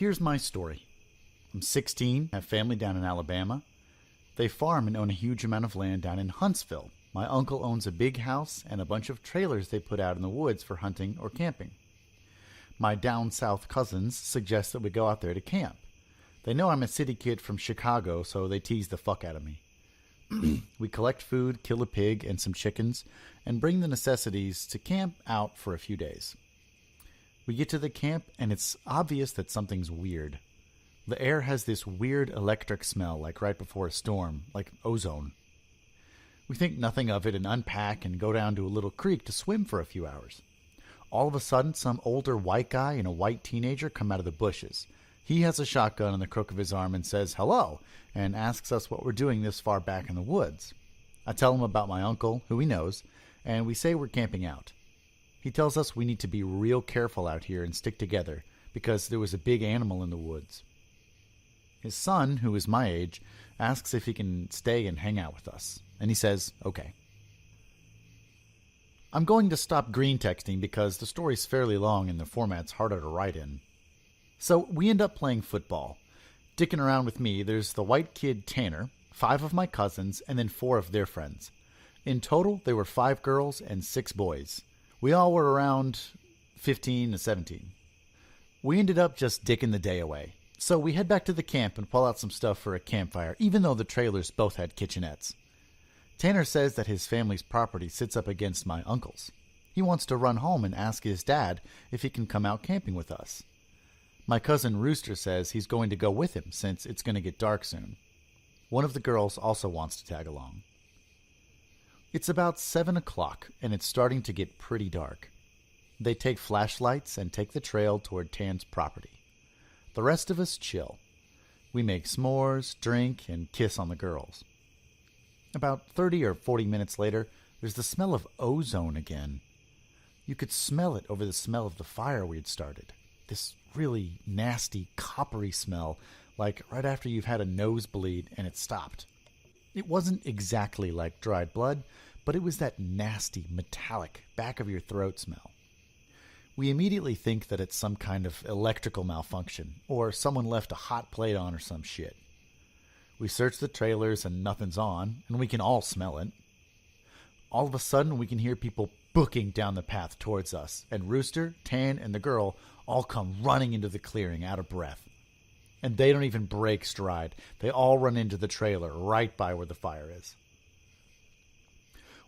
Here's my story. I'm 16, have family down in Alabama. They farm and own a huge amount of land down in Huntsville. My uncle owns a big house and a bunch of trailers they put out in the woods for hunting or camping. My down south cousins suggest that we go out there to camp. They know I'm a city kid from Chicago, so they tease the fuck out of me. We collect food, kill a pig and some chickens, and bring the necessities to camp out for a few days. We get to the camp, and it's obvious that something's weird. The air has this weird electric smell, like right before a storm, like ozone. We think nothing of it and unpack and go down to a little creek to swim for a few hours. All of a sudden, some older white guy and a white teenager come out of the bushes. He has a shotgun in the crook of his arm and says hello, and asks us what we're doing this far back in the woods. I tell him about my uncle, who he knows, and we say we're camping out. He tells us we need to be real careful out here and stick together, because there was a big animal in the woods. His son, who is my age, asks if he can stay and hang out with us, and he says, okay. I'm going to stop green texting because the story's fairly long and the format's harder to write in. So we end up playing football. Dicking around with me, there's the white kid Tanner, 5 of my cousins, and then 4 of their friends. In total, there were 5 girls and 6 boys. We all were around 15 to 17. We ended up just dicking the day away. So we head back to the camp and pull out some stuff for a campfire, even though the trailers both had kitchenettes. Tanner says that his family's property sits up against my uncle's. He wants to run home and ask his dad if he can come out camping with us. My cousin Rooster says he's going to go with him since it's going to get dark soon. One of the girls also wants to tag along. It's about 7 o'clock, and it's starting to get pretty dark. They take flashlights and take the trail toward Tan's property. The rest of us chill. We make s'mores, drink, and kiss on the girls. About 30 or 40 minutes later, there's the smell of ozone again. You could smell it over the smell of the fire we had started. This really nasty, coppery smell, like right after you've had a nosebleed and it stopped. It wasn't exactly like dried blood, but it was that nasty, metallic, back of your throat smell. We immediately think that it's some kind of electrical malfunction, or someone left a hot plate on or some shit. We search the trailers and nothing's on, and we can all smell it. All of a sudden, we can hear people booking down the path towards us, and Rooster, Tan, and the girl all come running into the clearing out of breath. And they don't even break stride. They all run into the trailer right by where the fire is.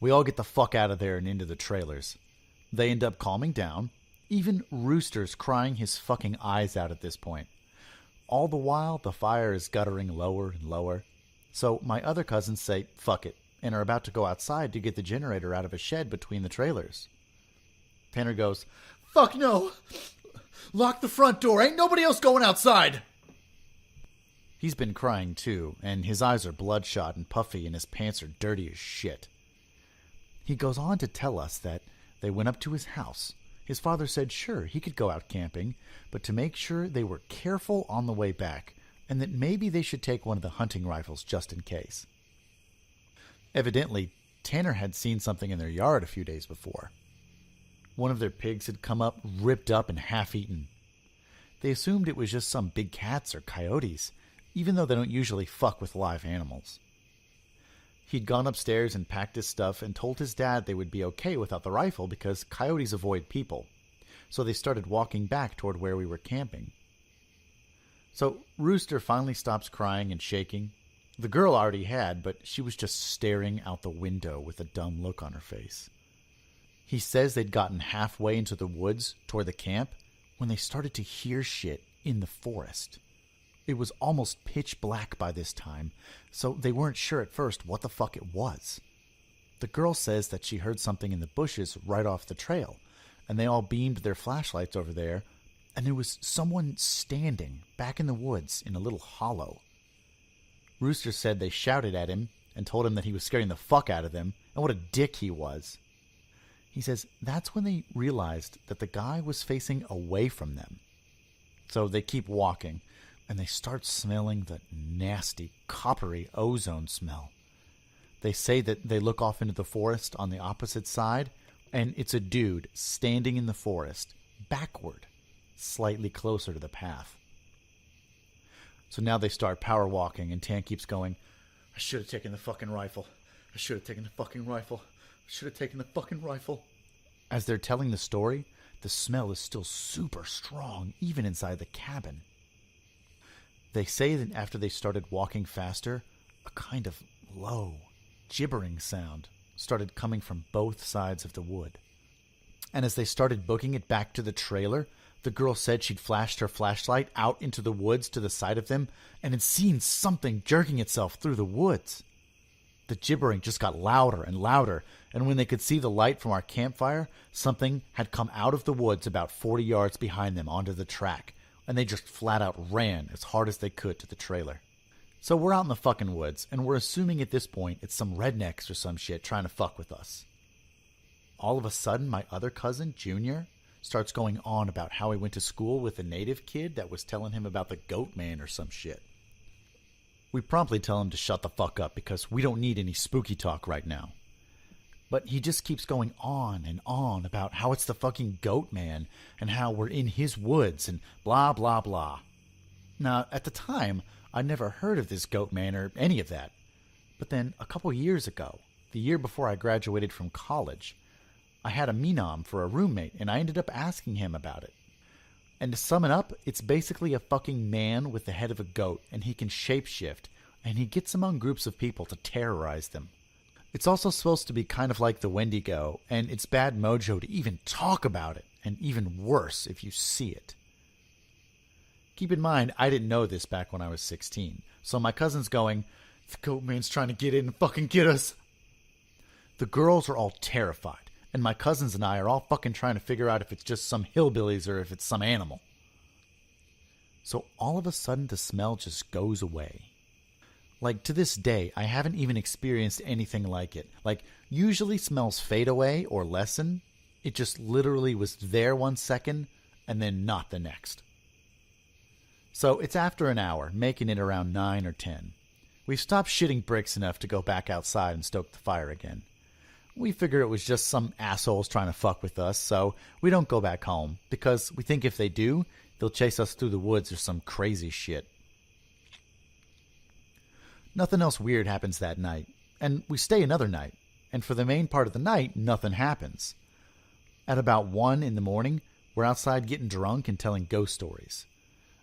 We all get the fuck out of there and into the trailers. They end up calming down. Even Rooster's crying his fucking eyes out at this point. All the while, the fire is guttering lower and lower. So my other cousins say, fuck it, and are about to go outside to get the generator out of a shed between the trailers. Tanner goes, fuck no! Lock the front door, ain't nobody else going outside! He's been crying too, and his eyes are bloodshot and puffy and his pants are dirty as shit. He goes on to tell us that they went up to his house. His father said sure, he could go out camping, but to make sure they were careful on the way back, and that maybe they should take one of the hunting rifles just in case. Evidently, Tanner had seen something in their yard a few days before. One of their pigs had come up, ripped up and half-eaten. They assumed it was just some big cats or coyotes, even though they don't usually fuck with live animals. He'd gone upstairs and packed his stuff and told his dad they would be okay without the rifle because coyotes avoid people. So they started walking back toward where we were camping. So Rooster finally stops crying and shaking. The girl already had, but she was just staring out the window with a dumb look on her face. He says they'd gotten halfway into the woods toward the camp when they started to hear shit in the forest. It was almost pitch black by this time, so they weren't sure at first what the fuck it was. The girl says that she heard something in the bushes right off the trail, and they all beamed their flashlights over there, and there was someone standing back in the woods in a little hollow. Rooster said they shouted at him and told him that he was scaring the fuck out of them, and what a dick he was. He says that's when they realized that the guy was facing away from them. So they keep walking, and they start smelling the nasty, coppery ozone smell. They say that they look off into the forest on the opposite side, and it's a dude standing in the forest, backward, slightly closer to the path. So now they start power walking, and Tan keeps going, I should have taken the fucking rifle. I should have taken the fucking rifle. I should have taken the fucking rifle. As they're telling the story, the smell is still super strong, even inside the cabin. They say that after they started walking faster, a kind of low, gibbering sound started coming from both sides of the wood. And as they started booking it back to the trailer, the girl said she'd flashed her flashlight out into the woods to the side of them and had seen something jerking itself through the woods. The gibbering just got louder and louder, and when they could see the light from our campfire, something had come out of the woods about 40 yards behind them onto the track, and they just flat out ran as hard as they could to the trailer. So we're out in the fucking woods, and we're assuming at this point it's some rednecks or some shit trying to fuck with us. All of a sudden, my other cousin, Junior, starts going on about how he went to school with a native kid that was telling him about the Goatman or some shit. We promptly tell him to shut the fuck up because we don't need any spooky talk right now. But he just keeps going on and on about how it's the fucking Goatman and how we're in his woods and blah, blah, blah. Now, at the time, I'd never heard of this Goatman or any of that. But then, a couple years ago, the year before I graduated from college, I had a Menom for a roommate, and I ended up asking him about it. And to sum it up, it's basically a fucking man with the head of a goat, and he can shapeshift, and he gets among groups of people to terrorize them. It's also supposed to be kind of like the Wendigo, and it's bad mojo to even talk about it, and even worse if you see it. Keep in mind, I didn't know this back when I was 16, so my cousin's going, the Goatman's trying to get in and fucking get us. The girls are all terrified. And my cousins and I are all fucking trying to figure out if it's just some hillbillies or if it's some animal. So all of a sudden the smell just goes away. Like to this day, I haven't even experienced anything like it. Like usually smells fade away or lessen. It just literally was there 1 second and then not the next. So it's after an hour, making it around 9 or 10. We've stopped shitting bricks enough to go back outside and stoke the fire again. We figure it was just some assholes trying to fuck with us, so we don't go back home, because we think if they do, they'll chase us through the woods or some crazy shit. Nothing else weird happens that night, and we stay another night, and for the main part of the night, nothing happens. At about 1 in the morning, we're outside getting drunk and telling ghost stories.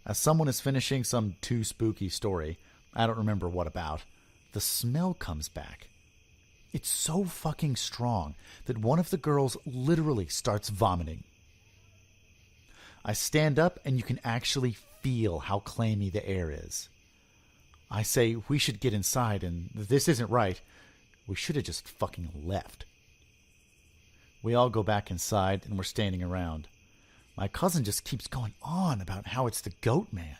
As someone is finishing some too spooky story, I don't remember what about, the smell comes back. It's so fucking strong that one of the girls literally starts vomiting. I stand up and you can actually feel how clammy the air is. I say we should get inside and this isn't right. We should have just fucking left. We all go back inside and we're standing around. My cousin just keeps going on about how it's the Goatman.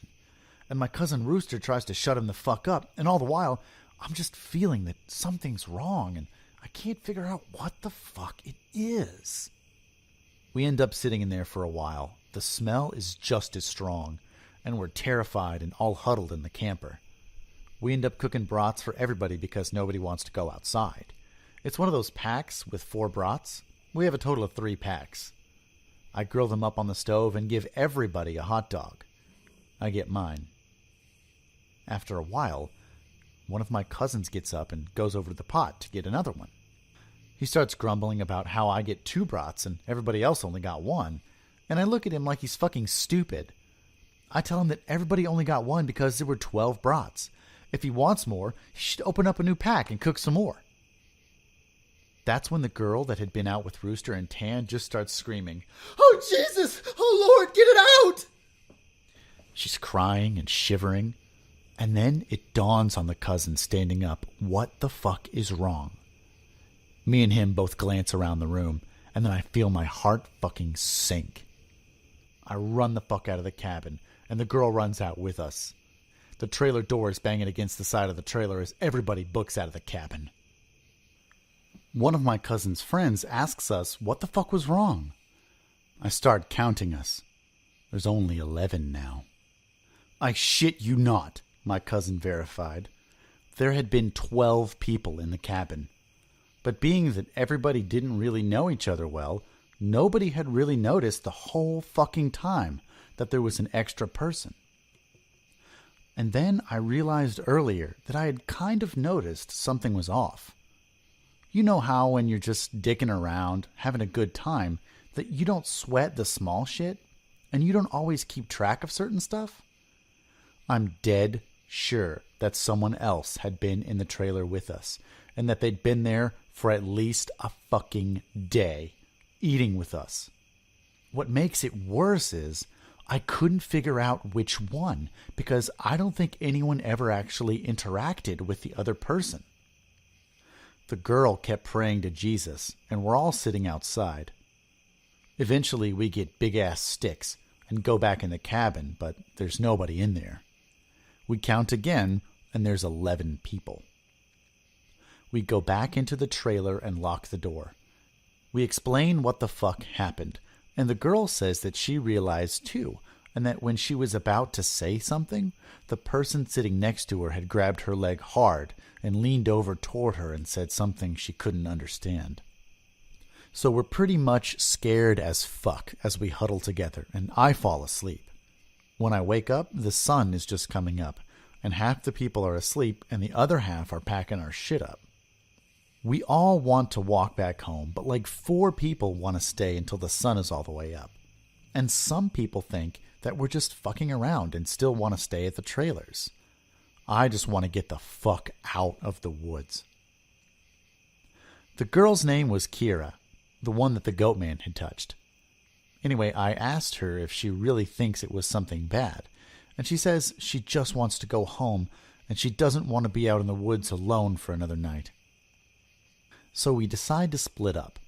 And my cousin Rooster tries to shut him the fuck up. And all the while, I'm just feeling that something's wrong and I can't figure out what the fuck it is. We end up sitting in there for a while. The smell is just as strong, and we're terrified and all huddled in the camper. We end up cooking brats for everybody because nobody wants to go outside. It's one of those packs with 4 brats. We have a total of 3 packs. I grill them up on the stove and give everybody a hot dog. I get mine. After a while, one of my cousins gets up and goes over to the pot to get another one. He starts grumbling about how I get 2 brats and everybody else only got 1, and I look at him like he's fucking stupid. I tell him that everybody only got 1 because there were 12 brats. If he wants more, he should open up a new pack and cook some more. That's when the girl that had been out with Rooster and Tan just starts screaming, "Oh, Jesus! Oh, Lord, get it out!" She's crying and shivering. And then it dawns on the cousin standing up, what the fuck is wrong? Me and him both glance around the room, and then I feel my heart fucking sink. I run the fuck out of the cabin, and the girl runs out with us. The trailer door is banging against the side of the trailer as everybody books out of the cabin. One of my cousin's friends asks us what the fuck was wrong. I start counting us. There's only 11 now. I shit you not. My cousin verified. There had been 12 people in the cabin. But being that everybody didn't really know each other well, nobody had really noticed the whole fucking time that there was an extra person. And then I realized earlier that I had kind of noticed something was off. You know how when you're just dicking around, having a good time, that you don't sweat the small shit? And you don't always keep track of certain stuff? I'm dead sure that someone else had been in the trailer with us, and that they'd been there for at least a fucking day, eating with us. What makes it worse is I couldn't figure out which one, because I don't think anyone ever actually interacted with the other person. The girl kept praying to Jesus, and we're all sitting outside. Eventually we get big-ass sticks and go back in the cabin, but there's nobody in there. We count again, and there's 11 people. We go back into the trailer and lock the door. We explain what the fuck happened, and the girl says that she realized too, and that when she was about to say something, the person sitting next to her had grabbed her leg hard and leaned over toward her and said something she couldn't understand. So we're pretty much scared as fuck as we huddle together, and I fall asleep. When I wake up, the sun is just coming up, and half the people are asleep and the other half are packing our shit up. We all want to walk back home, but like 4 people want to stay until the sun is all the way up. And some people think that we're just fucking around and still want to stay at the trailers. I just want to get the fuck out of the woods. The girl's name was Kira, the one that the Goatman had touched. Anyway, I asked her if she really thinks it was something bad, and she says she just wants to go home and she doesn't want to be out in the woods alone for another night. So we decide to split up.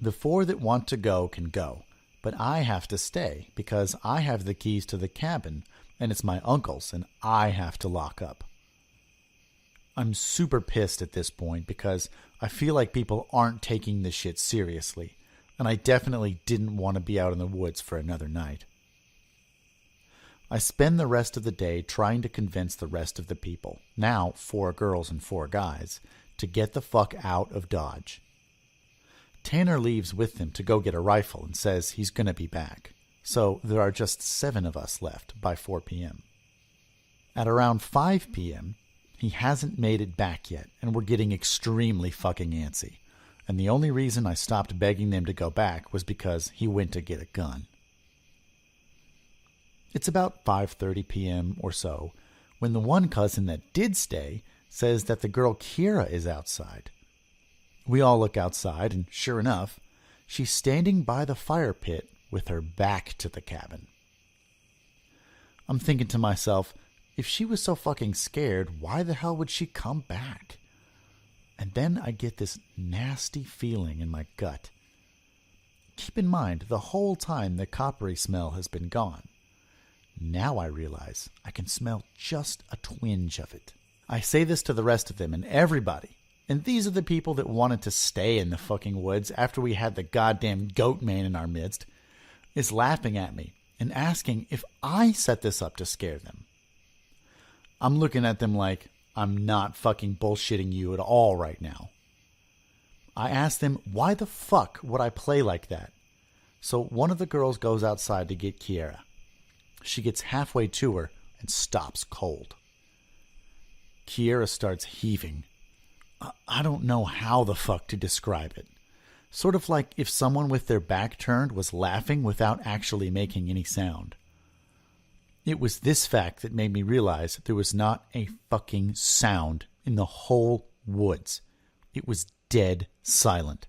The 4 that want to go can go, but I have to stay because I have the keys to the cabin and it's my uncle's and I have to lock up. I'm super pissed at this point because I feel like people aren't taking this shit seriously, and I definitely didn't want to be out in the woods for another night. I spend the rest of the day trying to convince the rest of the people, now 4 girls and 4 guys, to get the fuck out of Dodge. Tanner leaves with them to go get a rifle and says he's going to be back, so there are just 7 of us left by 4 p.m. At around 5 p.m., he hasn't made it back yet, and we're getting extremely fucking antsy. And the only reason I stopped begging them to go back was because he went to get a gun. It's about 5:30 p.m. or so when the one cousin that did stay says that the girl Kira is outside. We all look outside, and sure enough, she's standing by the fire pit with her back to the cabin. I'm thinking to myself, if she was so fucking scared, why the hell would she come back? And then I get this nasty feeling in my gut. Keep in mind, the whole time the coppery smell has been gone. Now I realize I can smell just a twinge of it. I say this to the rest of them and everybody, and these are the people that wanted to stay in the fucking woods after we had the goddamn Goatman in our midst, is laughing at me and asking if I set this up to scare them. I'm looking at them like I'm not fucking bullshitting you at all right now. I asked them, why the fuck would I play like that? So one of the girls goes outside to get Kiera. She gets halfway to her and stops cold. Kiera starts heaving. I don't know how the fuck to describe it. Sort of like if someone with their back turned was laughing without actually making any sound. It was this fact that made me realize there was not a fucking sound in the whole woods. It was dead silent.